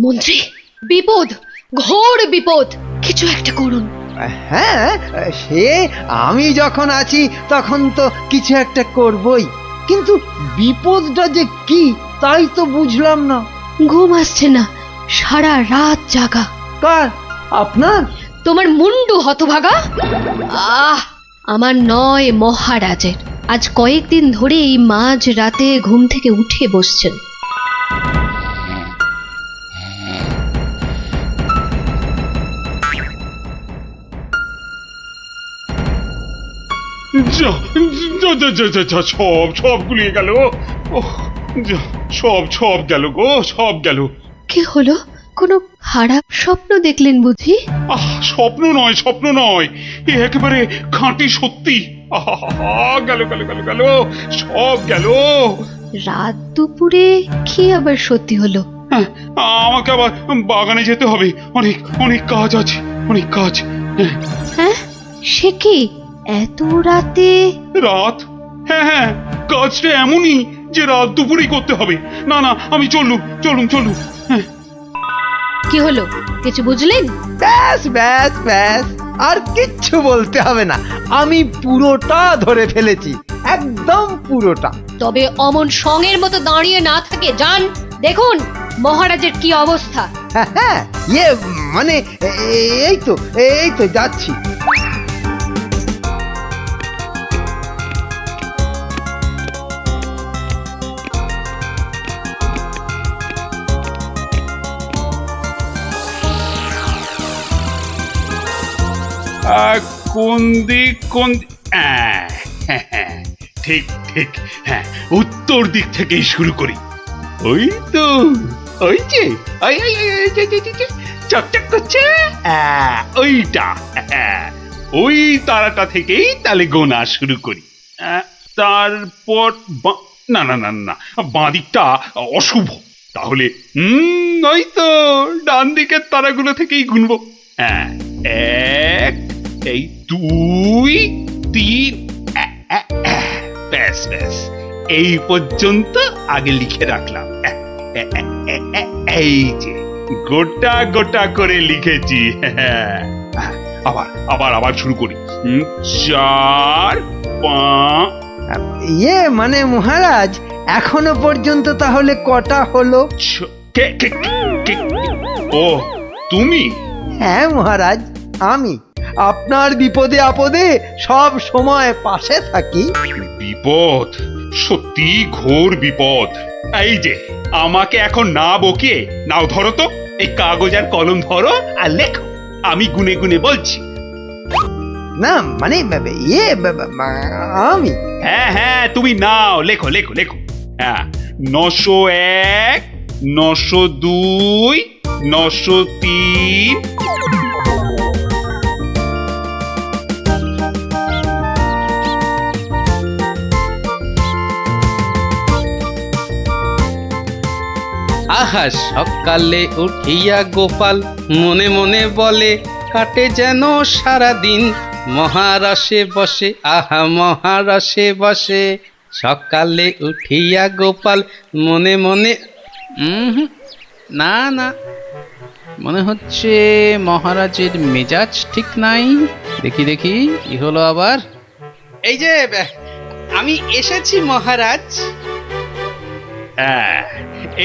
মন্ত্রী, বিপদ, ঘোর বিপদ, কিছু একটা করুন। হ্যাঁ, সে আমি যখন আছি তখন তো কিছু একটা করবই, কিন্তু বিপদটা যে কি তাই তো বুঝলাম না। ঘুম আসছে না, সারা রাত জাগা। কার? আপনার? তোমার মুন্ডু হতভাগা। আহ, আমার নয়, মহারাজের। আজ কয়েকদিন ধরে এই মাঝ রাতে ঘুম থেকে উঠে বসছেন। যা যা যা যা যা যা, সব গুলিয়ে গেল। ওহ, যা, সব গেল গো, সব গেল। কি হলো? কোনো খারাপ স্বপ্ন দেখলেন বুঝি? স্বপ্ন নয়, এ একেবারে খাঁটি সত্যি। আহা, গেল গেল গেল গেল, সব গেল। রাত দুপুরে কি আবার সত্যি হলো? হ্যাঁ, আমাকে আবার বাগানে যেতে হবে, অনেক অনেক কাজ আছে, অনেক কাজ। হ্যাঁ, হ্যাঁ, সে কি এত রাতে? রাত? হ্যাঁ হ্যাঁ, কাজটা এমনই যে রাত দুপুরেই করতে হবে। না না, আমি চলুন। হ্যাঁ, কি হলো, কিছু বুঝলেন? ব্যাস ব্যাস ব্যাস, আর কিচ্ছু বলতে হবে না, আমি পুরোটা ধরে ফেলেছি, একদম পুরোটা। তবে অমন সঙের মতো দাঁড়িয়ে না থাকে, যান দেখুন মহারাজের কি অবস্থা। হ্যাঁ হ্যাঁ, মানে এই তো যাচ্ছি। কোন দিক হ্যাঁ, ঠিক, হ্যাঁ, উত্তর দিক থেকেই শুরু করি। ওই তো, ওই যে চকচক করছে, ওইটা, ওই তারাটা থেকেই তাহলে গোনা শুরু করি। তারপর না না না না, বাঁ দিকটা অশুভ, তাহলে ওই তো ডান দিকের তারাগুলো থেকেই গুনবো। হ্যাঁ, এক, এই 2, 3, ব্যাস এই পর্যন্ত আগে লিখে রাখলাম। এই যে গোটা করে লিখেছি। আবার শুরু করি। 4, 5। মানে মহারাজ, এখনো পর্যন্ত তাহলে কটা হলো? ও, তুমি? হ্যাঁ মহারাজ, আমি আপনার বিপদে আপদে সব সময় পাশে থাকি। বিপদ? সত্যি ঘোর বিপদ। এই যে আমাকে এখন না বকিয়ে নাও, ধরো তো এই কাগজ আর কলম ধরো আর লেখো, আমি গুনে গুনে বলছি। না মানে আমি? হ্যাঁ, তুমি নাও, লেখো। হ্যাঁ, 901, 902, 903। আহা, সকালে উঠিয়া গোপাল মনে মনে বলে, কাটে যেন সারা দিন মহারসে বসে, আহা মহারসে বসে। সকালে উঠিয়া গোপাল মনে মনে, না না, মনে হচ্ছে মহারাজের মেজাজ ঠিক নাই। দেখি কি হলো আবার। এই যে আমি এসেছি মহারাজ। হ্যাঁ,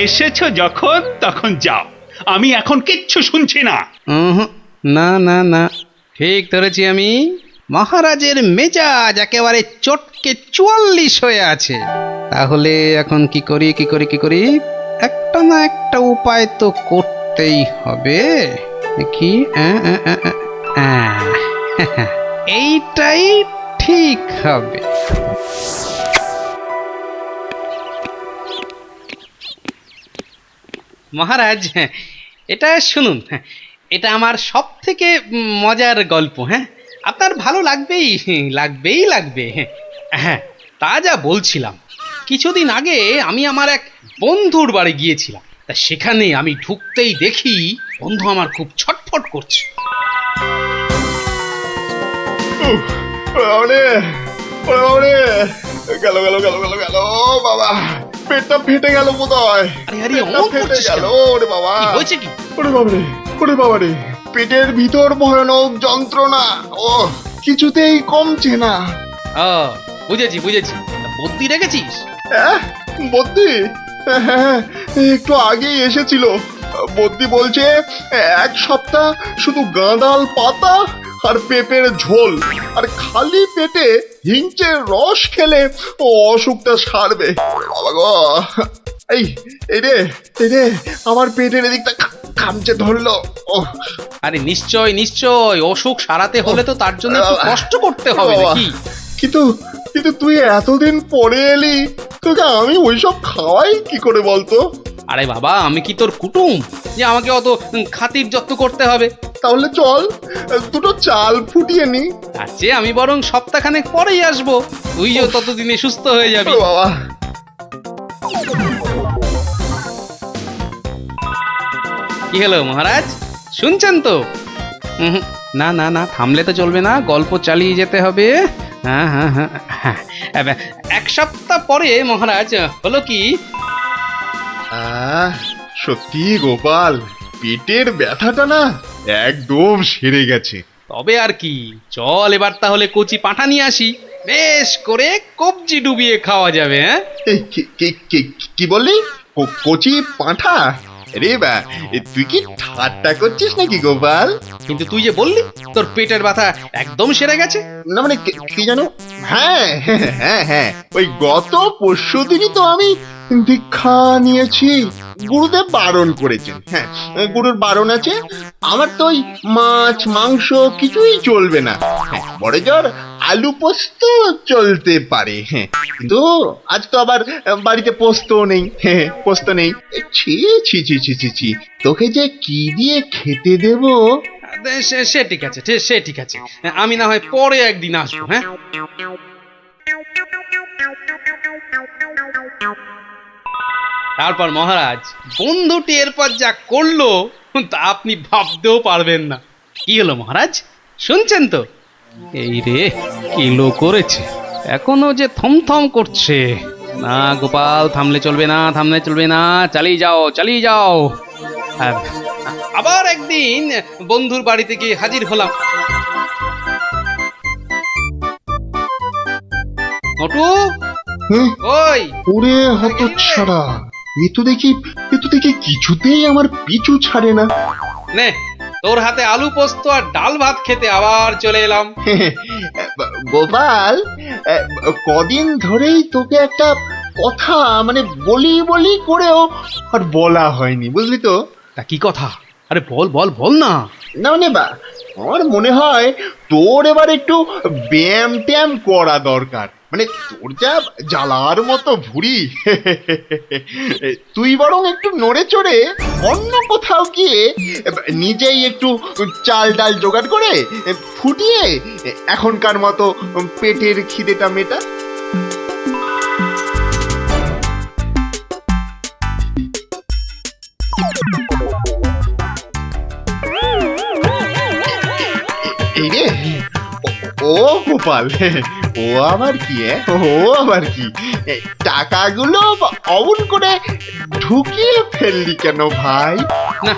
এসেছো যখন তখন যাও, আমি এখন কিচ্ছু শুনছি না। না, ঠিক ধরেছি আমি। মহারাজের মেজাজ একেবারে চটকে 44 হয়ে আছে। তাহলে এখন কি করি? একটা না একটা উপায় তো করতেই হবে। দেখি, এইটাই ঠিক হবে। মহারাজ, এটা শুনুন, এটা আমার সব থেকে মজার গল্প। হ্যাঁ, আপনার ভালো লাগবে। হ্যাঁ, তা যা বলছিলাম, কিছুদিন আগে আমি আমার এক বন্ধুর বাড়ি গিয়েছিলাম। তা সেখানে আমি ঢুকতেই দেখি বন্ধু আমার খুব ছটফট করছে। গেল বাবা, পেটটা ফেটে গেল বোধহয়। আরে আরে পেটটা অমন ফেটে করছিস গেল কেন? ওরে বাবা। কি হয়েছে কি? ওরে বাবারে, ওরে বাবারে, পেটের ভিতর ভয়ানক যন্ত্রণা। ও কিছুতেই কমছে না। ও বুঝেছি বুঝেছি, তা বুদ্ধি রেখেছিস? বদ্যি, হ্যাঁ, একটু আগেই এসেছিল। বদ্যি বলছে 1 সপ্তাহ শুধু গাঁদাল পাতা আর পেঁপের ঝোল আর খালি পেটে হিংচের রস খেলে ও অসুখটা সারবে। বাবা গো, এই এই রে, এই রে, আমার পেটের এদিকটা খামচে ধরলো। ও আরে নিশ্চয় নিশ্চয়, অসুখ সারাতে হলে তো তার জন্য একটু কষ্ট করতে হবে নাকি? কিন্তু কিন্তু তুই এতদিন পরে এলি, তোকে আমি ওইসব খাওয়াই কি করে বলতো? আরে বাবা, আমি কি তোর কুটুম যে আমাকে অত খাতির যত্ন করতে হবে? তাহলে চল দুটো চাল ফুটিয়ে নি। তার চেয়ে আমি বরং সপ্তাহখানেক পরেই আসবো, তুইও ততদিনে সুস্থ হয়ে যাবি। ও বাবা, কি হলো মহারাজ, শুনছেন তো? না না না, থামলে তো চলবে না, গল্প চালিয়ে যেতে হবে। হ্যাঁ হ্যাঁ হ্যাঁ হ্যাঁ, 1 সপ্তাহ পরে মহারাজ হলো কি, সত্যি গোপাল, পেটের ব্যথাটা না একদম সেরে গেছে। তবে আর কি, চল এবার তাহলে কচি পাঁঠা নিয়ে আসি, বেশ করে কবজি ডুবিয়ে খাওয়া যাবে। হ্যাঁ এই, কি বললি? কচি পাঁঠা? রে বা, তুই কি ঠাট্টা করছিস নাকি গোপাল? কিন্তু তুই যে বললি তোর পেটের ব্যথা একদম সেরে গেছে। না মানে কি জানো, হ্যাঁ হ্যাঁ হ্যাঁ হ্যাঁ, ওই গত পরশুদিনই তো আমি দীক্ষা নিয়েছি। গুরুদেব বারণ করেছেন, হ্যাঁ গুরুর বারণ আছে। আমার তো ওই মাছ মাংস কিছুই চলবে না। হ্যাঁ, বড় জোর আলু পোস্ত চলতে পারে, হ্যাঁ, কিন্তু আজ তো আবার বাড়িতে পোস্ত নেই। হ্যাঁ, পোস্ত নেই। ছি ছি ছি ছি ছি ছি, তোকে যে কি দিয়ে খেতে দেবো? সে ঠিক আছে, সে ঠিক আছে, আমি না হয় পরে একদিন আসবো। হ্যাঁ তারপর মহারাজ, বন্ধুটি এরপর যা করলো তা আপনি ভাবতেও পারবেন না। কি হলো মহারাজ, শুনছেন তো? এই রে, কিলো করেছে, এখনো যে থমথম করছে। না গোপাল, থামলে চলবে না, থামলে চলবে না, চালিয়ে যাও চালিয়ে যাও। আবার একদিন বন্ধুর বাড়িতে গিয়ে হাজির হলাম। মোটু, ওই ওরে হতচ্ছাড়া, এ তো দেখি কিছুতেই আমার পিছু ছাড়ে না। নে, তোর হাতে আলু পোস্ত আর ডাল ভাত খেতে আবার চলে এলাম। গোপাল, কদিন ধরেই তোকে একটা কথা মানে বলি বলি করেও আর বলা হয়নি, বুঝলি তো? তা কি কথা? আরে বল বল বল না। না মানে আমার মনে হয় তোর এবার একটু ব্যায়াম ট্যায়াম করা দরকার। মানে তোর যা জ্বালার মতো ভুঁড়ি, তুই বরং একটু নড়ে চড়ে অন্য কোথাও গিয়ে নিজেই একটু চাল ডাল জোগাড় করে ফুটিয়ে এখনকার মতো পেটের খিদেটা মেটা। এই রে, ও গোপাল, ও আবার কি? ও আবার কি? টাকাগুলো অমন করে ঢুকিয়ে ফেললি কেন ভাই? না,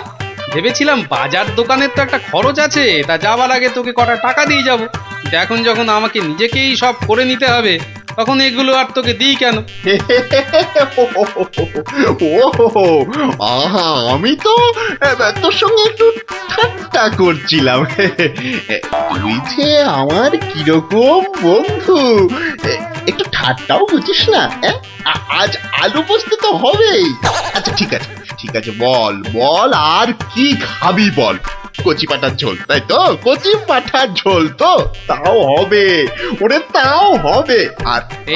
ভেবেছিলাম বাজার দোকানের তো একটা খরচ আছে, তা যাওয়ার আগে তোকে কটা টাকা দিয়ে যাব। এখন যখন আমাকে নিজেকেই সব করে নিতে হবে, তখন এগুলো আর তোকে দিই কেন? ও আহা, আমি তো তোর সঙ্গে একটু ঠাট্টা করছিলাম। তুই যে আমার কিরকম বন্ধু, একটু ঠাট্টাও বুঝিস না? আজ আলু পোস্ত তো হবেই। আচ্ছা ঠিক আছে, বল বল, আর কি খাবি বল? কচি পাঠার ঝোল, তাই তো? কচি পাঠার ঝোল তো তাও হবে, ওরে তাও হবে।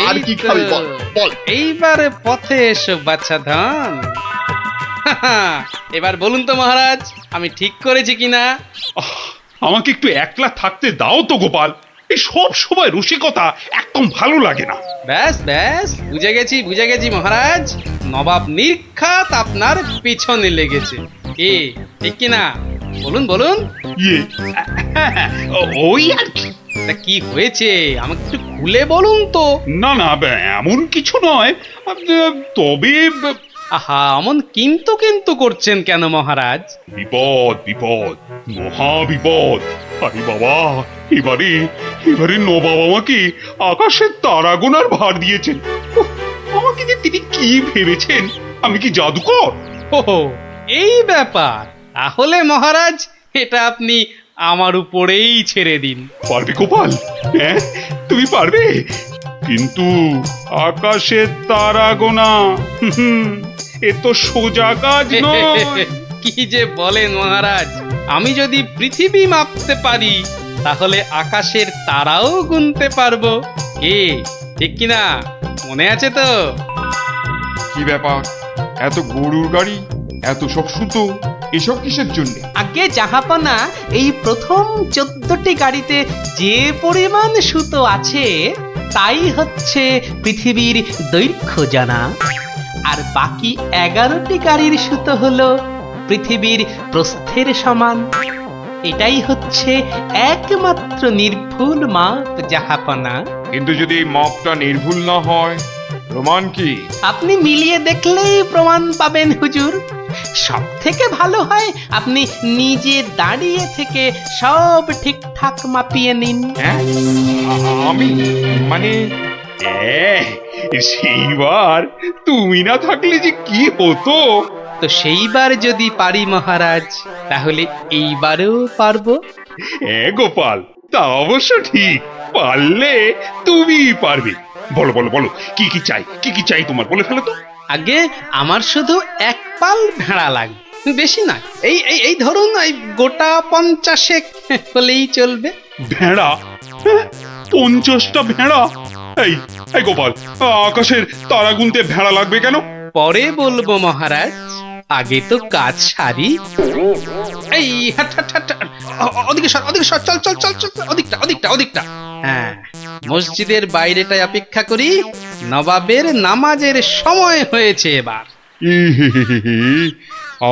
আর কি খাবি বল বল। এইবারে পথে এসো বাচ্চা ধন। এবার বলুন তো মহারাজ, আমি ঠিক করেছি কিনা? আমাকে একটু একলা থাকতে দাও তো গোপাল, এই সব সময় রসিকতা একদম ভালো লাগে না। ব্যাস ব্যাস, বুঝে গেছি মহারাজ, নবাব নির্ঘাত আপনার পিছনে লেগেছে। কি ঠিক কিনা? বলুন বলুন। ইয়ে, ওই আর কি। তা কি হয়েছে আমাকে একটু খুলে বলুন তো। না না, এমন কিছু নয়। তবে আহা, অমন কিন্তু কিন্তু করছেন কেন মহারাজ? বিপদ বিপদ, মহা বিপদ। আরে বাবা, এবারে এবারে নবাব আমাকে আকাশের তারা গোনার ভার দিয়েছেন। উফ, আমাকে যে তিনি কি ভেবেছেন, আমি কি জাদুকর? ও, এই ব্যাপার। তাহলে মহারাজ, এটা আপনি আমার উপরেই ছেড়ে দিন। পারবে গোপাল? হ্যাঁ, তুমি পারবে? কিন্তু আকাশের তারা গোনা, এ তো সোজা কাজ নয়। কি যে বলেন মহারাজ, আমি যদি পৃথিবী মাপতে পারি তাহলে আকাশের তারাও গুনতে পারবো। কি ঠিক কিনা? মনে আছে তো? কি ব্যাপার, এত গরুর গাড়ি, এত সব সুতো, এসব কিসের জন্য? আগে জাহাপনা, এই প্রথম 14টি গাড়িতে যে পরিমাণ সুতো আছে তাই হচ্ছে পৃথিবীর দৈর্ঘ্য জানা, আর বাকি 11টি গাড়ির সুতো হলো পৃথিবীর প্রস্থের সমান। এটাই হচ্ছে একমাত্র নির্ভুল মাপ জাহাপনা। কিন্তু যদি এই মাপটা নির্ভুল না হয়, প্রমাণ কি? আপনি মিলিয়ে দেখলেই প্রমাণ পাবেন হুজুর। সব থেকে ভালো হয় আপনি নিজে দাঁড়িয়ে থেকে সব ঠিকঠাক মাপিয়ে নিন। হ্যাঁ, আমি মানে সেইবার তুমি না থাকলে যে কি হতো। তো সেইবার যদি পারি মহারাজ, তাহলে এইবারেও পারবো। হ্যাঁ গোপাল, তা অবশ্য ঠিক। পারলে তুমি পারবে। বলো বলো বলো, কি কি চাই, কি কি চাই তোমার, বলে ফেলো তো। আগে আমার শুধু এক পাল ভেড়া লাগবে, বেশি না। এই এই এই ধরুন, এই গোটা 50 হলেই চলবে। ভেড়া? 50টা ভেড়া? এই এই গোপাল, আকাশের তারা গুনতে ভেড়া লাগবে কেন? পরে বলবো মহারাজ, আগে তো কাজ সারি। এই হাট হাট হাট, ওদিকে সর, ওদিকে সর, চল চল চল চল, ওদিকটা ওদিকটা ওদিকটা। হ্যাঁ, মসজিদের বাইরেটায় অপেক্ষা করি, নবাবের নামাজের সময় হয়েছে এবার।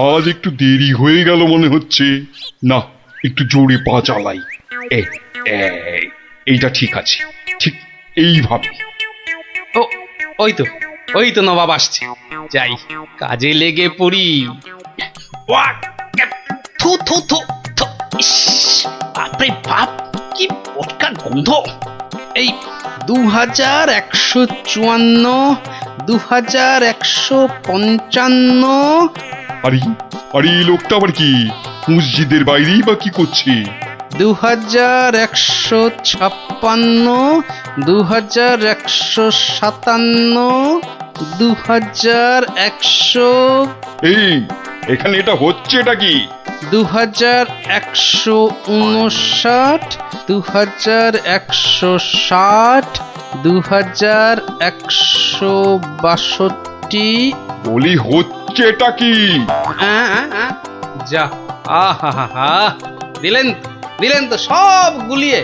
আজ একটু দেরি হয়ে গেল মনে হচ্ছে। না, একটু জোরে পা চালাই। এইটা ঠিক আছে, ঠিক এইভাবে। ও, ওই তো ওই তো নবাব আসছে, যাই কাজে লেগে পড়ি। ওয়াক, থু থু থু থু, ইস, বাপরে বাপ, কি পটকা গন্ধ। এই 2154, 2155। আরে আরে, এই লোকটা আবার কি মসজিদের বাইরেই বা কি করছে? 2156, 2157, 2100, এই এখানে এটা হচ্ছে এটা কি? 2159, 2160, 2162। বলি হচ্ছে এটা কি? যা, আহা, দিলেন দিলেন তো সব গুলিয়ে।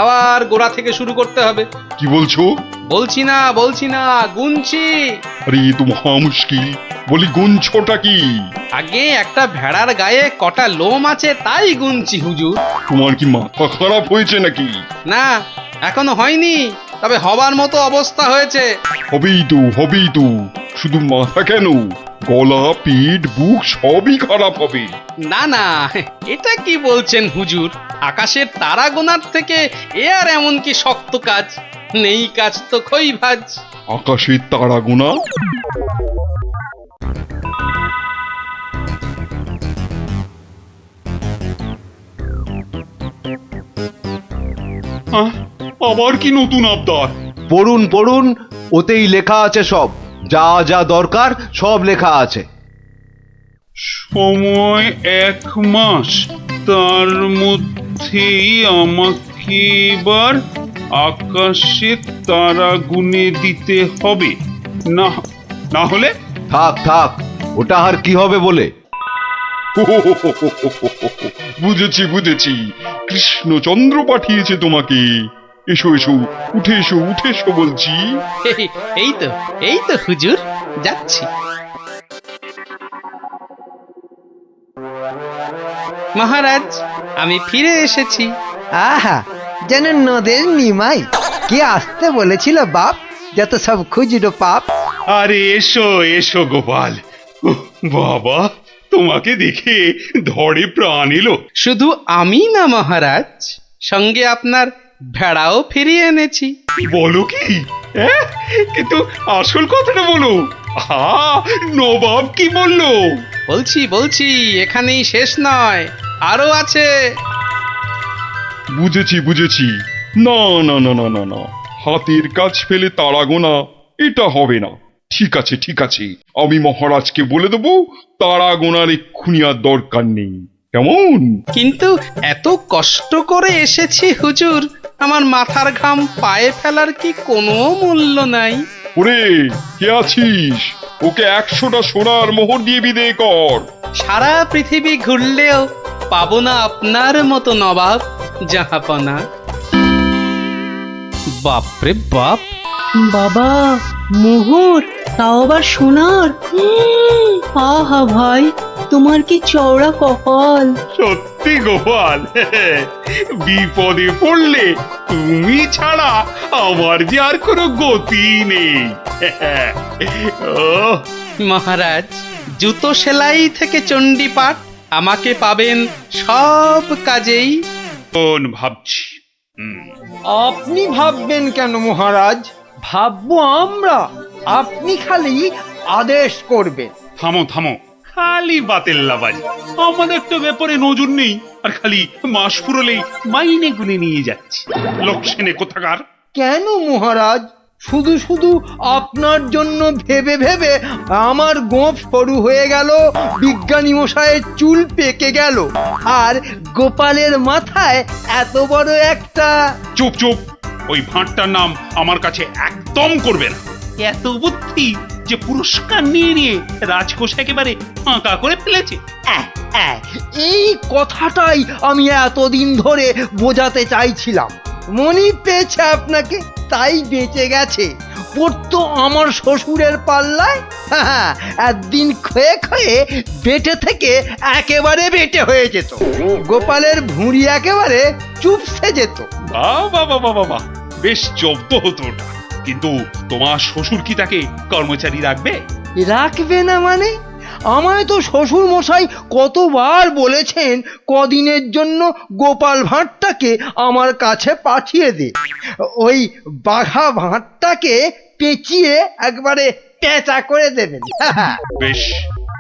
আবার গোড়া থেকে শুরু করতে হবে। কি বলছো? বলছি না, গুনছি। আরে এ তো মহা মুশকিল। বলি গুনছোটা কি? আগে একটা ভেড়ার গায়ে কটা লোম আছে তাই গুনছি হুজুর। তোমার কি মাথা খারাপ হয়েছে নাকি? না, এখনো হয়নি, তবে হবার মতো অবস্থা হয়েছে। হবেই তো। শুধু মাথা কেন, গলা, পিঠ, বুক সবই খারাপ হবে। না, এটা কি বলছেন হুজুর? আকাশের তারা গোনার থেকে এ আর এমন কি শক্ত কাজ? নেই কাজ তো খই ভাজ। আকাশের তারা গোনা? আবার কি নতুন আবদার? পড়ুন, ওতেই লেখা আছে সব, যা যা দরকার সব লেখা আছে। সময় 1 মাস, তার মধ্যেই আমাকে এবার আকাশে তারা গুনে দিতে হবে। না না হলে? থাক, ওটা আর কি হবে বলে। বুঝেছি, কৃষ্ণচন্দ্র পাঠিয়েছে তোমাকে। এসো উঠে এসো বলছি। এই তো হুজুর, যাচ্ছি। মহারাজ, আমি ফিরে এসেছি। আহা, যেন নদের নিমাই। কে আসতে বলেছিল বাপ, যত সব খুচরো পাপ। আরে এসো এসো গোপাল। উহ, বাবা, তোমাকে দেখে ধরে প্রাণ এলো। শুধু আমি না মহারাজ, সঙ্গে আপনার ভেড়াও ফিরিয়ে এনেছি। বলো কি? হ্যাঁ? কিন্তু আসল কথাটা বলো। নবাব কি বললো? বলছি এখানেই শেষ নয়, আরো আছে। বুঝেছি। না না না না না না, হাতের কাজ ফেলে তারা গোনা এটা হবে না। ঠিক আছে, আমি মহারাজকে বলে দেবো তারা গোনার এক্ষুনি আর দরকার নেই, কেমন? কিন্তু এত কষ্ট করে এসেছি হুজুর, আমার মাথার ঘাম পায়ে ফেলার কি কোনো মূল্য নাই? ওরে, কে আছিস? ওকে 100টা সোনার মোহর দিয়ে বিদে কর। সারা পৃথিবী ঘুরলেও পাবো না আপনার মতো নবাব জাহাপনা। বাপরে বাপ! বাবা, মোহর, তাও আবার সোনার। আহা ভাই, তোমার কি চওড়া কপাল। সত্যি গোপাল, বিপদে পড়লে তুমি ছাড়া আমার যে আর কোনো গতি নেই। ওহ, মহারাজ, জুতো সেলাই থেকে চণ্ডীপাঠ আমাকে পাবেন সব কাজেই। কোন ভাবছি। আপনি ভাববেন কেন মহারাজ? ভাববো আমরা। আপনি খালি আদেশ করবেন। থামো, খালি বাতেল্লাবাজি। আমাদের তো ব্যাপারে নজর নেই, আর খালি মাস ফুরলেই মাইনে গুনে নিয়ে যাচ্ছে। লক্ষণে কোথাকার। কেন মহারাজ? শুধু আপনার জন্য ভেবে ভেবে আমার গোঁফ সরু হয়ে গেল, বিজ্ঞানী মশাইয়ের চুল পেকে গেল, আর গোপালের মাথায় এত বড় একটা। চুপ, ওই ভাঁটটার নাম আমার কাছে একদম করবে না। এত বুদ্ধি যে পুরস্কার নিয়ে রাজকোষ একেবারে ফাঁকা করে ফেলেছে। এই কথাটাই আমি এতদিন ধরে বোঝাতে চাইছিলাম। মনি পেয়েছে আপনাকে, তাই বেঁচে গেছে। পড়তো আমার শ্বশুরের পাল্লায়, একদিন ক্ষয়ে বেটে থেকে একেবারে বেটে হয়ে যেত। গোপালের ভুঁড়ি একেবারে চুপসে যেত। বাবা, বেশ জব্দ হতো ওটা। কিন্তু তোমার শ্বশুর কি তাকে কর্মচারী রাখবে? রাখবে না মানে? আমায় তো শ্বশুর মশাই কতবার বলেছেন কদিনের জন্য গোপাল ভাঁড়টাকে আমার কাছে পাঠিয়ে দে। ওই বাঘা ভাঁড়টাকে পেঁচিয়ে একবারে পেঁচা করে দেবেন। বেশ,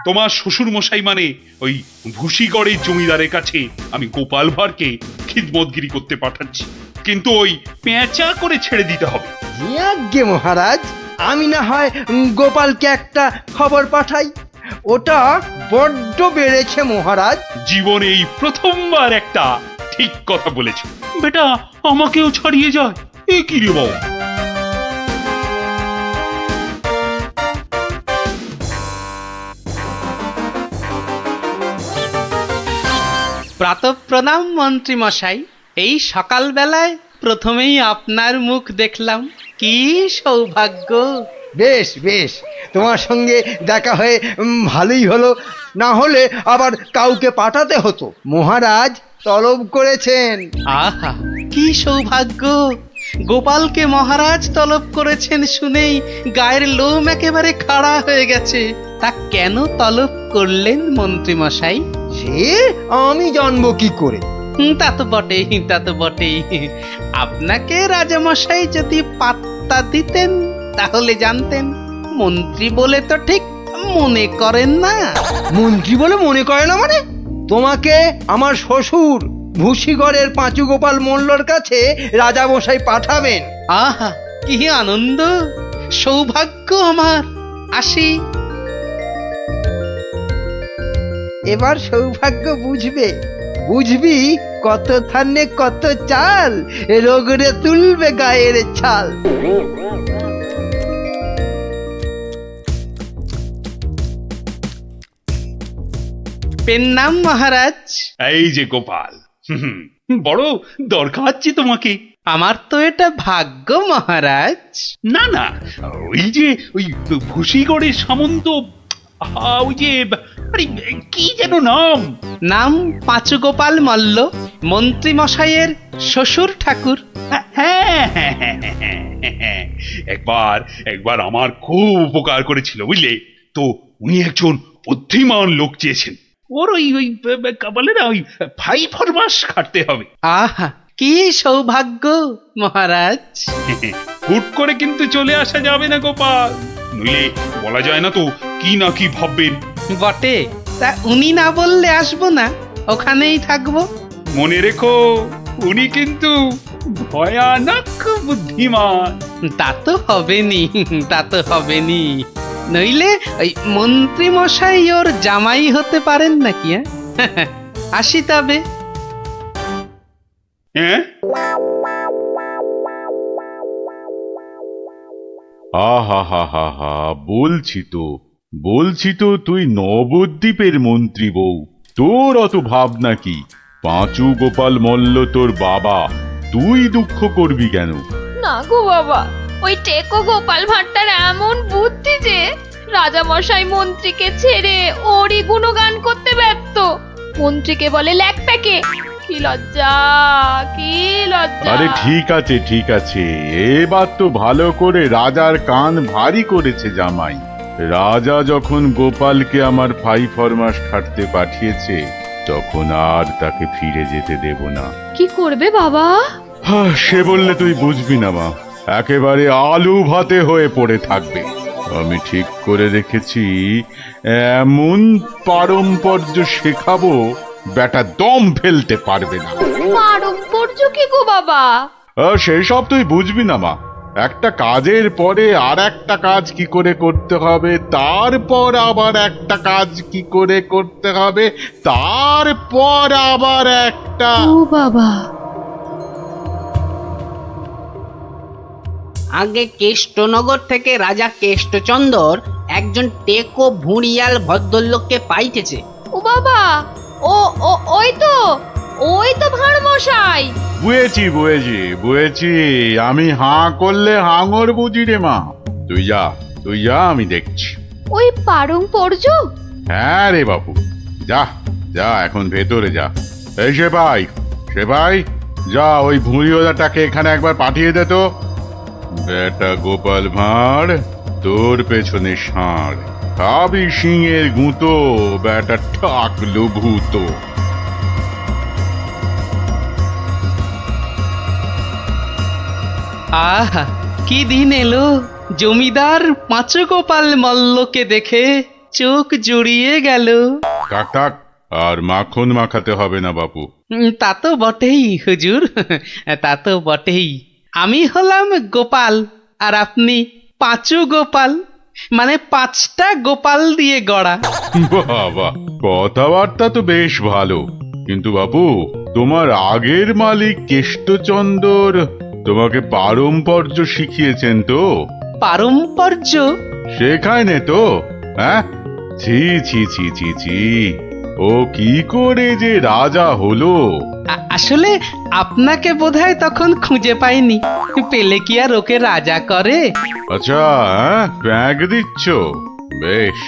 তোমার শ্বশুর মশাই মানে ওই ভুসিগড়ের জমিদারের কাছে আমি গোপাল ভাঁড়কে খিদমতগিরি করতে পাঠাচ্ছি। কিন্তু ওই পেঁচা করে ছেড়ে দিতে হবে। আজ্ঞে মহারাজ, আমি না হয় গোপালকে একটা খবর পাঠাই। ওটা বড্ড বেড়েছে মহারাজ। জীবনে এই প্রথমবার একটা ঠিক কথা বলেছ বেটা। আমাকেও ছাড়িয়ে যায়, এ কি রে বাবা? প্রাতঃপ্রণাম মন্ত্রী মশাই। এই সকালবেলায় প্রথমেই আপনার মুখ দেখলাম, কি সৌভাগ্য! বেশ, তোমার সঙ্গে দেখা হয়ে ভালোই হলো। না হলে আবার কাউকে পাঠাতে হতো। মহারাজ তলব করেছেন। আহা, কি সৌভাগ্য! গোপালকে মহারাজ তলব করেছেন শুনেই গায়ের লোম একেবারে খাড়া হয়ে গেছে। তা কেন তলব করলেন মন্ত্রী মশাই? সে আমি জানবো কি করে? তা তো বটেই। আপনাকে রাজামশাই যদি পাত্তা দিতেন তাহলে জানতেন। মন্ত্রী বলে তো ঠিক মনে করেন না। মন্ত্রী বলে মনে করে না মানে? তোমাকে আমার শ্বশুর ভুসিগড়ের পাঁচু গোপাল মোল্লর কাছে রাজামশাই পাঠাবেন। আহা, কি আনন্দ, সৌভাগ্য আমার। আসি। এবার সৌভাগ্য বুঝবি কত ধানে কত চাল, রোগরে তুলবে গায়ের ছাল। পেন নাম মহারাজ। এই যে গোপাল, বড় দরকার আছে তোমাকে। আমার তো এটা ভাগ্য মহারাজ। না, ওই ভুসিগড়ের সামন্ত, ওই যে আরে কি যেন নাম পাঁচু গোপাল মল্ল, মন্ত্রী মশাইয়ের শ্বশুর ঠাকুর। হ্যাঁ, একবার একবার আমার খুব উপকার করেছিল বুঝলে। তো উনি একজন বুদ্ধিমান লোক চেয়েছেন, ওর ওই কপালে না ওই 5 মাস খাটতে হবে। আহা কি সৌভাগ্য মহারাজ। হুট করে কিন্তু চলে আসা যাবে না গোপাল, নইলে বলা যায় না তো কি না কি ভাববেন। বটে, তা উনি না বললে আসবো না, ওখানেই থাকবো। মনে রেখো উনি কিন্তু ভয়ানক বুদ্ধিমান। তা তো হবেনি, তা তো হবেনি। নইলে ওই মন্ত্রী মশাই ওর জামাই হতে পারেন নাকি? আসি তবে। হ্যাঁ, আহা হা হা হা, বলছি তো তুই নবদ্বীপের মন্ত্রী বউ, তোর অত ভাবনা কি? পাঁচু গোপাল মল্ল তোর বাবা, তুই দুঃখ করবি কেন? না গো বাবা, ওই টেকো গোপাল ভাঁড়টার এমন বুদ্ধি যে রাজামশাই মন্ত্রীকে ছেড়ে ওরই গুণগান করতে ব্যস্ত। মন্ত্রীকে বলে ল্যাকপ্যাকে। কি লজ্জা, কি লজ্জা। আরে ঠিক আছে, এবার তো ভালো করে রাজার কান ভারী করেছে জামাই। রাজা যখন গোপালকে আমার 5 মাস খাটতে পাঠিয়েছে, তখন আর তাকে ফিরে যেতে দেব না। কি করবে বাবা? সে বললে তুই বুঝবি না মা, একেবারে আলু ভাতে হয়ে পড়ে থাকবে। আমি ঠিক করে রেখেছি, এমন পারম্পর্য শেখাবো বেটা দম ফেলতে পারবে না। পারম্পর্য কি গো বাবা? সেই সব তুই বুঝবি না মা। একটা কাজের পরে আর একটা কাজ কি করে করতে হবে, তারপর আবার একটা কাজ কি করে করতে হবে, তারপর আবার একটা। ও বাবা, আগে কেষ্টনগর থেকে রাজা কেষ্টচন্দর একজন টেকো ভুঁড়িয়াল ভদ্রলোককে পাইতেছে। ও বাবা, ও ও ওই তো ভাঁড় মশাই। বুঝেছি, আমি হাঁ করলে হাঙর বুঝি রে মা। তুই যা, আমি দেখছি। ওই পারম্পর্য? হ্যাঁ রে বাবু, যা এখন ভেতরে যা। এই সেপাই, যা ওই ভুঁড়িওয়ালাটাকে এখানে একবার পাঠিয়ে দে তো। বেটা গোপাল ভাঁড়, তোর পেছনে ষাঁড়, খাবি সিংয়ের গুঁতো, বেটা ঠাকলু ভূত। আহা কি দিন এলো, জমিদার পাঁচু গোপাল মল্লকে দেখে চোখ জুড়িয়ে গেল। থাক, আর মাখন মাখাতে হবে না বাপু। তা তো বটেই হুজুর, তা তো বটেই। আমি হলাম গোপাল আর আপনি পাঁচু গোপাল, মানে 5টা গোপাল দিয়ে গড়া। বাবা, কথাবার্তা তো বেশ ভালো, কিন্তু বাপু তোমার আগের মালিক কেষ্টচন্দর তোমাকে পারম্পর্য শিখিয়েছেন তো? পারম্পর্য শেখায় নে তো? হ্যাঁ, ছি, ও কি করে যে রাজা হলো? আসলে আপনাকে বোধহয় তখন খুঁজে পাইনি, পেলে কি আর ওকে রাজা করে? আচ্ছা, ব্যাগ দিচ্ছ? বেশ।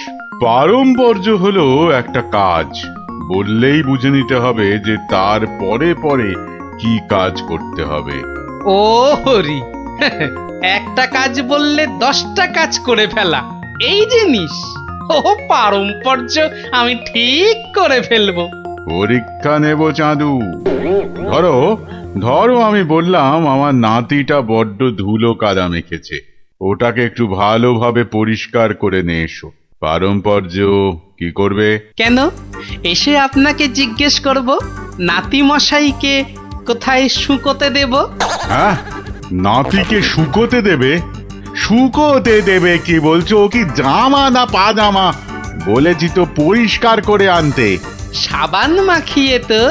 পারম্পর্য হলো একটা কাজ, বললেই বুঝে নিতে হবে যে তার পরে পরে কি কাজ করতে হবে। ও হরি, একটা কাজ বললে 10টা কাজ করে ফেলা, এই জিনিস। ও পারম্পর্য আমি ঠিক করে ফেলবো। পরীক্ষা নেব চাঁদু। ধরো আমি বললাম আমার নাতিটা বড্ড ধুলো কাদা মেখেছে, ওটাকে একটু ভালোভাবে পরিষ্কার করে নিয়ে এসো। পারম্পর্য কি করবে? কেন, এসে আপনাকে জিজ্ঞেস করব নাতি মশাইকে কোথায় শুকোতে দেব? হ্যাঁ, নাতিকে শুকোতে দেবে? শুকোতে দেবে কি বলছো? ও কি জামা না পাজামা? বলেছি তো পরিষ্কার করে আনতে। সাবান মাখিয়ে তো?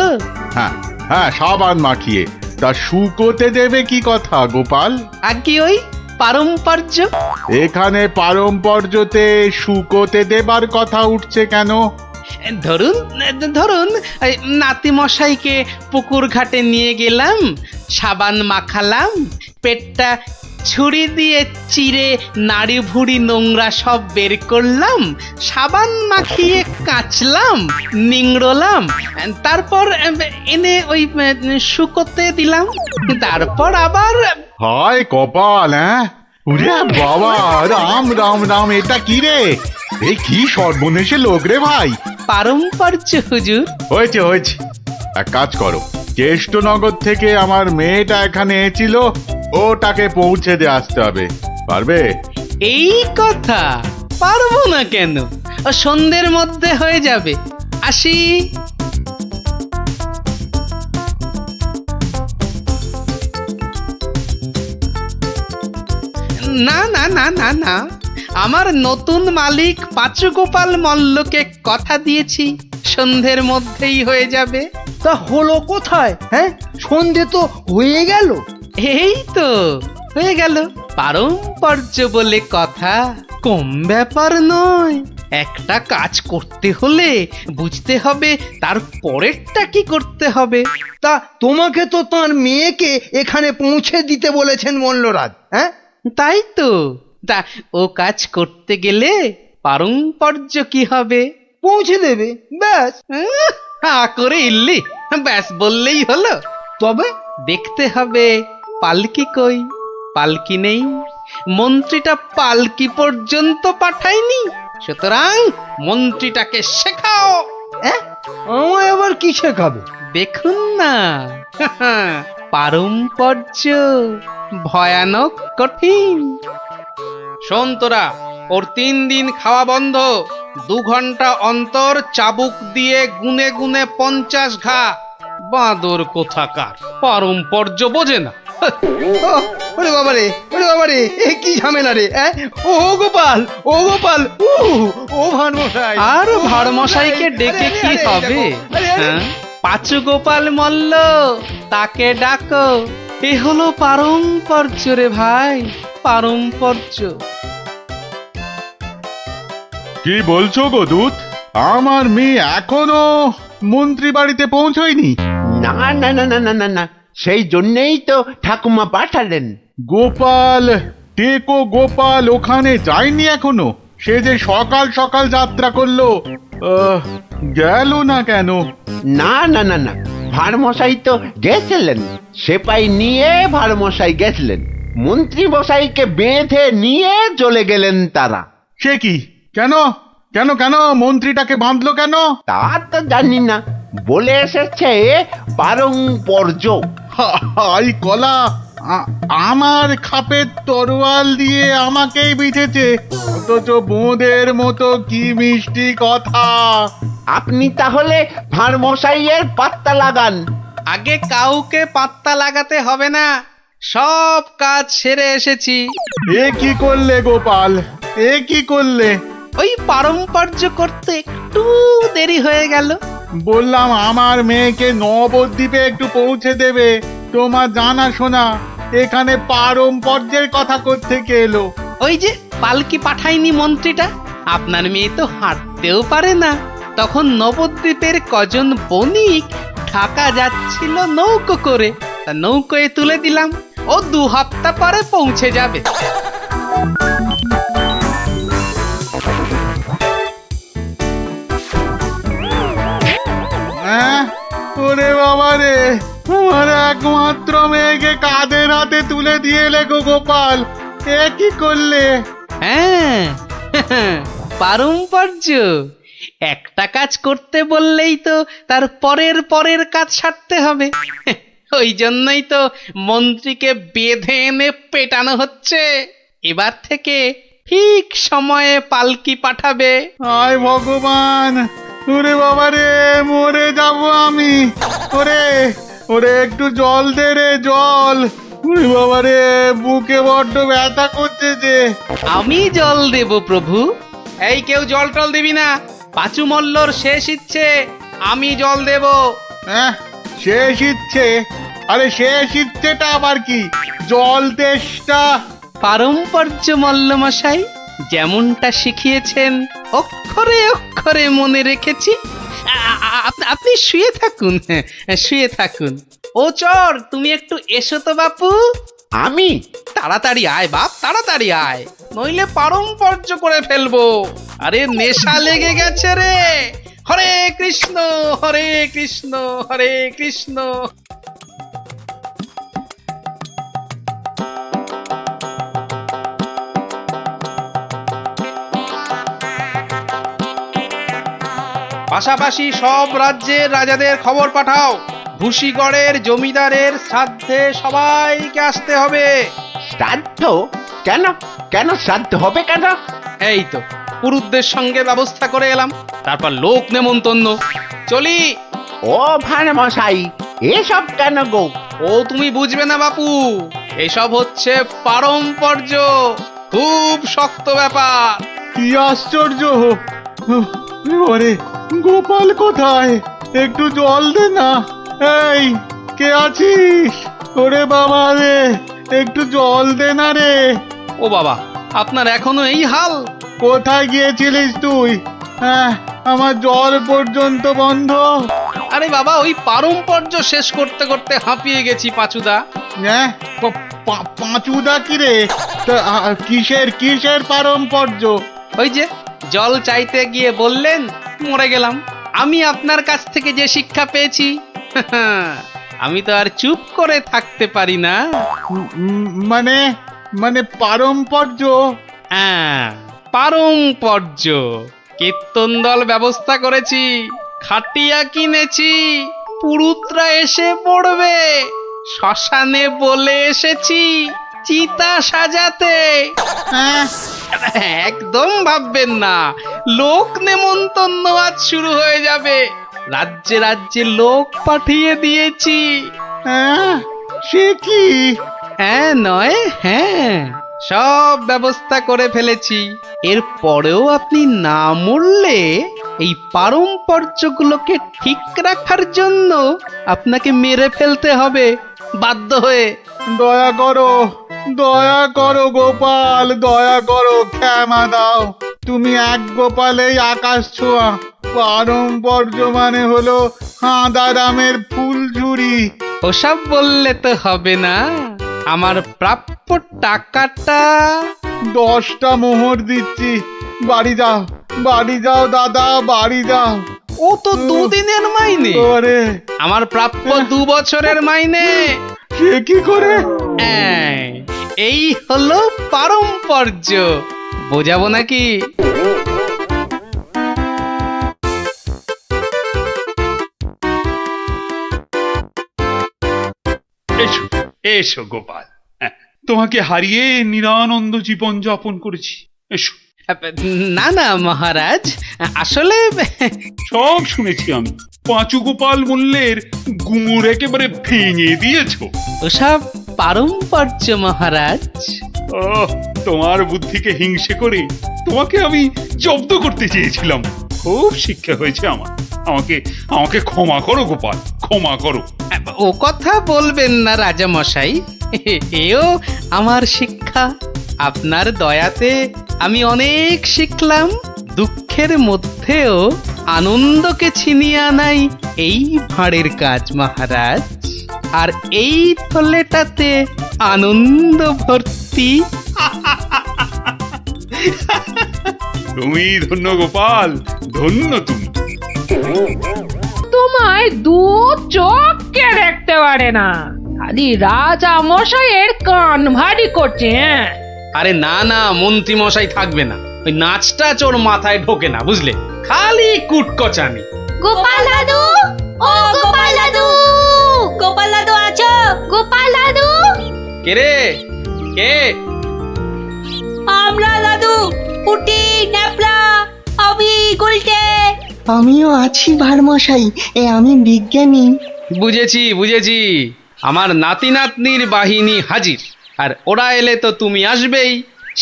হ্যাঁ, সাবান মাখিয়ে। তা শুকোতে দেবে কি কথা গোপাল? আর কি ওই পারম্পর্য? এখানে পারম্পর্যতে শুকোতে দেবার কথা উঠছে কেন? ধরুন নাতি মশাইকে পুকুর ঘাটে নিয়ে গেলাম, সাবান মাখালাম, পেটটা ছুরি দিয়ে চিরে নাড়ি ভুড়ি নোংরা সব বের করলাম, সাবান মাখিয়ে কাচলাম, নিংড়লাম, তারপর এনে ওই শুকোতে দিলাম, তারপর আবার হায় কপাল, হ্যাঁ? ওরে বাবা, রাম রাম রাম, এটা কি রে? এই কি সর্বনেশে লোক রে ভাই! পারম্পর্য হুজুর। হয়েছে হয়েছে, এক কাজ করো, কেষ্টনগর থেকে আমার মেয়েটা এখানে এসেছিল, ওটাকে পৌঁছে দিয়ে আসতে হবে। পারবে? এই কথা, পারবো না কেন? ও সন্ধ্যের মধ্যে হয়ে যাবে। আসি। না না না না না, আমার নতুন মালিক পাঁচু গোপাল মল্লকে কথা দিয়েছি, সন্ধ্যের মধ্যেই হয়ে যাবে। তা হলো কোথায়? হ্যাঁ, সন্ধে তো হয়ে গেল। এই তো হয়ে গেল। পারম্পর্য বলে কথা, কম ব্যাপার নয়। একটা কাজ করতে হলে বুঝতে হবে তার পরেরটা কি করতে হবে। তা তোমাকে তো তার মেয়েকে এখানে পৌঁছে দিতে বলেছেন মল্লরাজ। হ্যাঁ, তাই তো। তা ও কাজ করতে গেলে পারম্পর্য কি হবে? পৌঁছে দেবে, ব্যাস। হা করে ইল্লি, ব্যাস বললেই হলো। তবে দেখতে হবে পালকি কই। পালকি নেই, মন্ত্রীটা পালকি পর্যন্ত পাঠায়নি। সুতরাং মন্ত্রীটাকে শেখাও। আমায় আবার কি শেখাবে? দেখুন না, পারম্পর্য ভয়ানক কঠিন। শোন তোরা, ওর 3 দিন খাওয়া বন্ধ, 2 ঘন্টা অন্তর চাবুক দিয়ে গুনে গুনে 50 ঘা। বাঁদর কোথাকার, পারম্পর্য বোঝে না। ওরে বাবারে, ওরে বাবারে, এ কি ঝামেলা রে! ও গোপাল, ও গোপাল, ও ভানমশাই। আর ভাড়মশাইকে ডেকে কি হবে? হ্যাঁ, পাঁচু গোপাল মল্ল, তাকে ডাকো। এ হলো পারম্পর্য রে ভাই, পারম্পর্য। কি বলছো গো দূত? আমার মেয়ে এখনো মন্ত্রী বাড়িতে পৌঁছয়নি? না না না না না না না, সেই জন্যেই তো ঠাকুমা পাঠালেন। গোপাল, টেকো গোপাল ওখানে যায়নি এখনো? সে যে সকাল সকাল যাত্রা করলো, গেল না কেন? না না না না, ভাড়মশাই তো গেছিলেন, সেপাই নিয়ে ভাড়মশাই গেছিলেন, মন্ত্রী মশাইকে বেঁধে নিয়ে চলে গেলেন তারা। সে কি? কেন কেন কেন মন্ত্রীটাকে বাঁধলো কেন? তা তো জানি না, বলে এসেছে পারম্পর্য। হাই কলা, আমার খাপের তরোয়াল দিয়ে আমাকেই বিঁধেছে, অথচ বোঁদের মতো কি মিষ্টি কথা। আপনি তাহলে ভাড়মশাইয়ের পাত্তা লাগান। আগে কাউকে পাত্তা লাগাতে হবে না, সব কাজ সেরে এসেছি। এ কি করলে গোপাল, এ কি করলে? ওই পারম্পর্য করতে একটু দেরি হয়ে গেল। বললাম আমার মেয়েকে নবদ্বীপে একটু পৌঁছে দেবে, তোমার জানা শোনা এখানে পারম্পর্যের কথা কোত্থেকে এলো? ওই যে পালকি পাঠায়নি মন্ত্রীটা, আপনার মেয়ে তো হাঁটতেও পারে না। তখন নবদ্বীপের কজন বণিক ঢাকা যাচ্ছিল নৌকো করে, তা নৌকোয় তুলে দিলাম। ও 2 হপ্তাহ পরে পৌঁছে যাবে। ওরে বাবা রে, আমার একমাত্র মেয়েকে কাদের হাতে তুলে দিয়ে এলে গো গোপাল, এ কি করলে? হ্যাঁ, পারম্পর্য। একটা কাজ করতে বললেই তো তার পরের কাজ সারতে হবে। ওই জন্যই তো মন্ত্রীকে বেঁধে এনে পেটানো হচ্ছে। এবার থেকে ঠিক সময়ে পালকি পাঠাবে। হায় ভগবান, ওরে বাবা রে, মরে যাব আমি। ওরে ওরে, একটু জল দে রে, জল। ওরে বাবা রে, বুকে বড্ড ব্যথা করছে যে। আমি জল দেব প্রভু। এই কেউ জল টল দিবি না, পাঁচু মল্লর শেষ ইচ্ছে, আমি জল দেব। হ্যাঁ, শেষ ইচ্ছে? আরে শেষ ইচ্ছেটা আবার কি? জল তেষ্টা। পারম্পর্য মল্ল মশাই, যেমনটা শিখিয়েছেন অক্ষরে অক্ষরে মনে রেখেছি। আপনি শুয়ে থাকুন, শুয়ে থাকুন। ও চর, তুমি একটু এসো তো বাপু। আমি? তাড়াতাড়ি আয় বাপ, তাড়াতাড়ি আয়, নইলে পারম্পর্য করে ফেলবো। আরে নেশা লেগে গেছে রে। হরে কৃষ্ণ, হরে কৃষ্ণ, হরে কৃষ্ণ। পাশাপাশি সব রাজ্যের রাজাদের খবর পাঠাও। ভুসিগড়ের জমিদারের শ্রাদ্ধে সবাইকে আসতে হবে। শ্রাদ্ধ? কেন কেন শ্রাদ্ধ হবে কেন? এই তো পুরুতদের সঙ্গে ব্যবস্থা করে এলাম, তারপর লোক নেমন্তন্ন। চলি। ও ভাঁড় মশাই, এসব কেন গো? ও তুমি বুঝবে না বাপু, এসব হচ্ছে পারম্পর্য, খুব শক্ত ব্যাপার। কি আশ্চর্য! ওরে গোপাল কোথায়? একটু জল দে না। এই, কে আছিস? ওরে বাবা রে, একটু জল দে না রে। ও বাবা, আপনার এখনো এই হাল? কোথায় গিয়েছিলিস তুই? হ্যাঁ, আমার জল পর্যন্ত বন্ধ। আরে বাবা, ওই পারম্পর্য শেষ করতে করতে হাঁপিয়ে গেছি পাঁচুদা। হ্যাঁ, পাঁচুদা কি রে? তা, কিসের কিসের পারম্পর্য? ওই যে জল চাইতে গিয়ে বললেন, মরে গেলাম। আমি আপনার কাছ থেকে যে শিক্ষা পেয়েছি, আমি তো আর চুপ করে থাকতে পারি না। মানে মানে পারম্পর্য? হ্যাঁ, পারম্পর্য। কীর্তন দল ব্যবস্থা করেছি, খাটিয়া কিনেছি, পুরুতরা এসে পড়বে। শ্মশানে বলে এসেছি চিতা সাজাতে। হ্যাঁ, একদম ভাববেন না, লোক নেমন্তন্ন আজ শুরু হয়ে যাবে। রাজ্যে রাজ্যে লোক পাঠিয়ে দিয়েছি। হ্যাঁ, সে কি? হ্যাঁ নয় হ্যাঁ, সব ব্যবস্থা করে ফেলেছি। এর পরেও আপনি না মরলে এই পারম্পর্যগুলোকে ঠিক রাখার জন্য আপনাকে মেরে ফেলতে হবে বাধ্য হয়ে। দয়া করো গোপাল, দয়া করো, ক্ষমা দাও। তুমি এক গোপালেই আকাশ ছোঁয়া। পারম্পর্য মানে হলো হাঁদারামের ফুলঝুরি। ওসব বললে তো হবে না। আমার প্রাপ্য টাকাটা 10টা মোহর দিচ্ছি। বাড়ি যাও দাদা, বাড়ি যাও। ও তো দুদিনের মাইনে। ওরে, আমার প্রাপ্য 2 বছরের মাইনে। সে কি করে? এই হলো পারম্পর্য, বোঝাবো নাকি? এসো এসো গোপাল, তোমাকে হারিয়ে নিরানন্দ জীবন যাপন করেছি। এসো। না না মহারাজ, আসলে সব শুনেছি আমি। পাঁচু গোপাল মূল্যের গুমুর একেবারে ভেঙে দিয়েছো। ওসব পারম্পর্য মহারাজ। ও, তোমার বুদ্ধিকে হিংসে করে তোমাকে আমি জব্দ করতে চেয়েছিলাম। খুব শিক্ষা হয়েছে আমার। আমাকে আমাকে ক্ষমা করো গোপাল, ক্ষমা করো। ও কথা বলবেন না রাজা মশাই, এও আমার শিক্ষা। আপনার দয়াতে আমি অনেক শিখলাম। দুঃখের মধ্যেও আনন্দকে ছিনিয়ে আনাই এই ভাঁড়ের কাজ মহারাজ। আর এই থলেটাতে আনন্দ ভর্তি। তুমি ধন্য গোপাল, ধন্য তুমি। তোমায় 2 চোখকে দেখতে পারে না, খালি রাজা মশাইয়ের কান ভারী করছে। হ্যাঁ, আরে না না, মন্ত্রী মশাই থাকবে না। ওই নাচটা চোর মাথায় ঢোকে না, বুঝলে? খালি কুটকচানি। গোপাল দাদু, ও গোপাল দাদু, গোপাল দাদু আছো? গোপাল দাদু। কে রে? কে? আমরা দাদু, পুটি, ন্যাপলা, আমি গুলটে। আমিও আছি ভারমশাই, আমি বিজ্ঞানী। বুঝেছি বুঝেছি, আমার নাতি নাতনির বাহিনী হাজির। আর ওরা এলে তো তুমি আসবেই।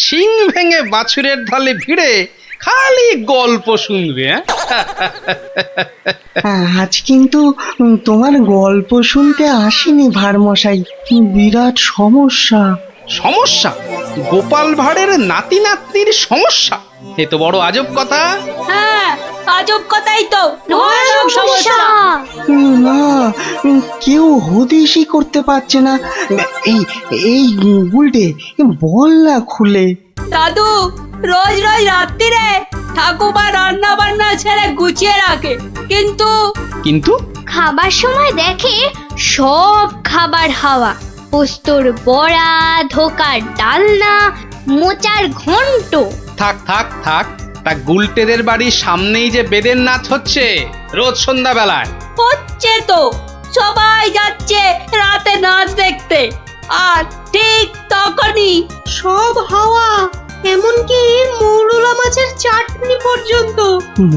শিং ভেঙে বাছুরের ঢলে ভিড়ে খালি গল্প শুনবে। আজ কিন্তু তোমার গল্প শুনতে আসিনি ভারমশাই, বিরাট সমস্যা। সমস্যা? গোপাল ভাঁড়ের নাতি নাতনির সমস্যা? এ তো বড় আজব কথা। হ্যাঁ, আজব কথাই তো। ভয়ানক সমস্যা। না, কেউ হদিশই করতে পারছে না। এই এই গুলটে, বল না খুলে। দাদু রোজ রোজ রাত্রিরে ঠাকুমা রান্না বান্না ছেড়ে গুছিয়ে রাখে, কিন্তু কিন্তু খাবার সময় দেখে সব খাবার হাওয়া। পোস্তর বড়া, ধোকার ডালনা, মোচার ঘন্ট। থাক থাক থাক, তা গুলটেদের বাড়ির সামনেই যে বেদের নাচ হচ্ছে রোজ সন্ধ্যাবেলায়। হচ্ছে তো, সবাই যাচ্ছে রাতে নাচ দেখতে, আর ঠিক তখনই সব হাওয়া, এমনকি মৌরলা মাছের চাটনি পর্যন্ত।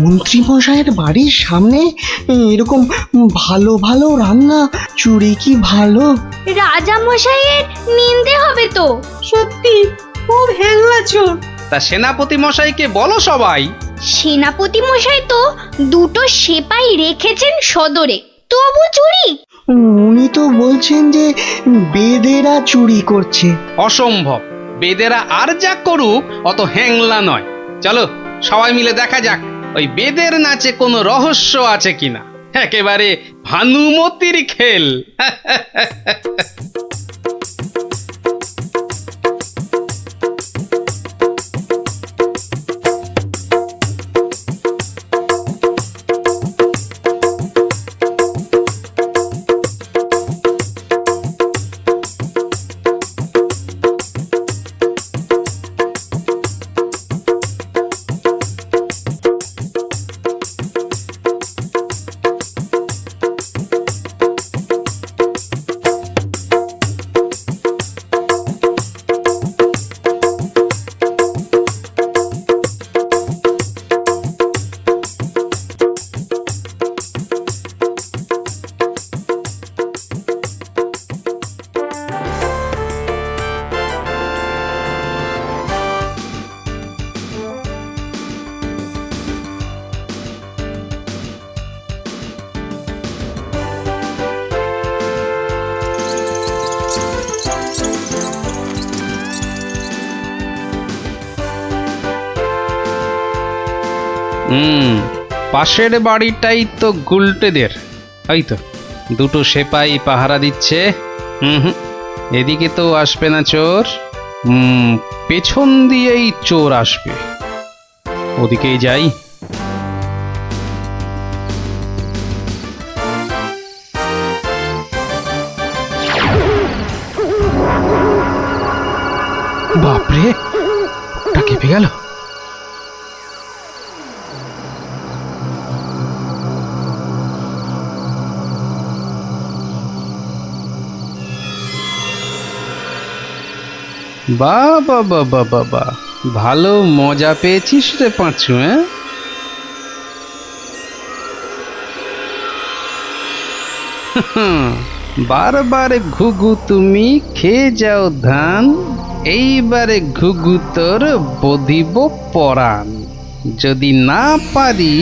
মন্ত্রী মশাইয়ের বাড়ির সামনে এরকম ভালো ভালো রান্না চুরি কি ভালো? রাজা মশাইয়ের নিন্দে হবে তো। সত্যি খুব হ্যাংলা চোর। তা সেনাপতি মশাইকে বলো সবাই। সেনাপতি মশাই তো দুটো সেপাই রেখেছেন সদরে, তবু চুরি? উনি তো বলছেন যে বেদেরা চুরি করছে। অসম্ভব, বেদেরা আর যা করুক অত হ্যাংলা নয়। চলো সবাই মিলে দেখা যাক ওই বেদের নাচে কোনো রহস্য আছে কিনা। একেবারে ভানুমতির খেল। পাশের বাড়িটাই তো গুলটেদের, এই তো দুটো সেপাই পাহারা দিচ্ছে। এদিকে তো আসবে না চোর, পেছন দিয়েই চোর আসবে, ওদিকেই যাই। বাপরে, ওটা কেঁপে গেল। বাবা বাবা বাবা, ভালো মজা পেয়েছিস রে পাঁচু। বারবার ঘুঘু তুমি খেয়ে যাও ধান, এইবারে ঘুঘু তোর বধিব পরাণ। যদি না পারি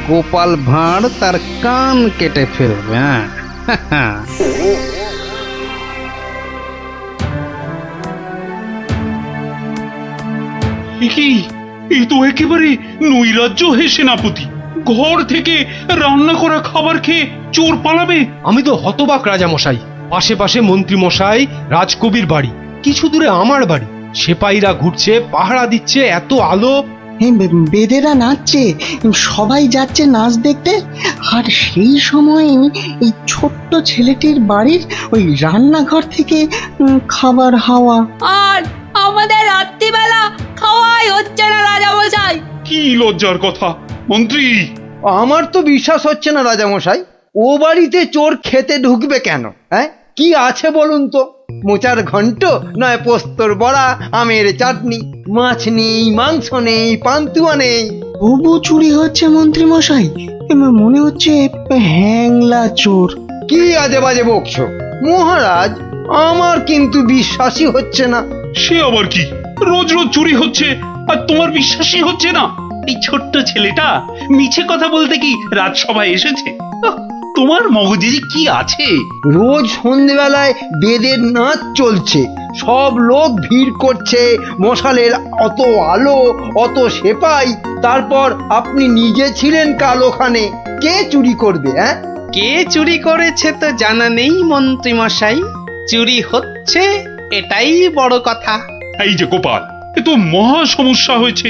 গোপাল ভাঁড় তার কান কেটে ফেলবে। কি এই তো একেবারে নৈরাজ্য হে সেনাপতি। ঘর থেকে রান্না করা খাবার খেয়ে চোর পালাবে? আমি তো হতবাক রাজা মশাই। পাশে পাশে মন্ত্রী মশাই, রাজকবির বাড়ি, কিছু দূরে আমার বাড়ি, সেপাইরা ঘুরছে, পাহারা দিচ্ছে, এত আলো। বেদেরা নাচছে, সবাই যাচ্ছে নাচ দেখতে, আর সেই সময় এই ছোট্ট ছেলেটির বাড়ির ওই রান্নাঘর থেকে খাবার হাওয়া। আর আমাদের রাত্রিবেলা খাওয়াই হচ্ছে না রাজা মশাই। কি লজ্জার কথা মন্ত্রী। আমার তো বিশ্বাস হচ্ছে না রাজা মশাই, ও বাড়িতে চোর খেতে ঢুকবে কেন? হ্যাঁ, কি আছে বলুন তো? মোচার ঘন্ট, নয় পোস্তর বড়া, আমের চাটনি, মাছ নেই, মাংস নেই, পান্তুয়া নেই। তবু চুরি হচ্ছে মন্ত্রী মশাই, মনে হচ্ছে হ্যাংলা চোর। কি আজে বাজে বকছো মহারাজ, আমার কিন্তু বিশ্বাসই হচ্ছে না। সে আবার কি? রোজ রোজ চুরি হচ্ছে আর তোমার বিশ্বাসই হচ্ছে না? এই ছোট্ট ছেলেটা মিছে কথা বলতে কি রাজসভায় এসেছে? তোমার মগজে যে কি আছে? রোজ সন্ধ্যেবেলায় বেদের নাচ চলছে, সব লোক ভিড় করছে, মশালের অত আলো, অত সেপাই, তারপর আপনি নিজে ছিলেন কাল ওখানে। কে চুরি করবে? হ্যাঁ, কে চুরি করেছে তো জানা নেই মন্ত্রী মশাই, চুরি হচ্ছে এটাই বড় কথা। এই যে গোপাল, এ তো মহা সমস্যা হয়েছে।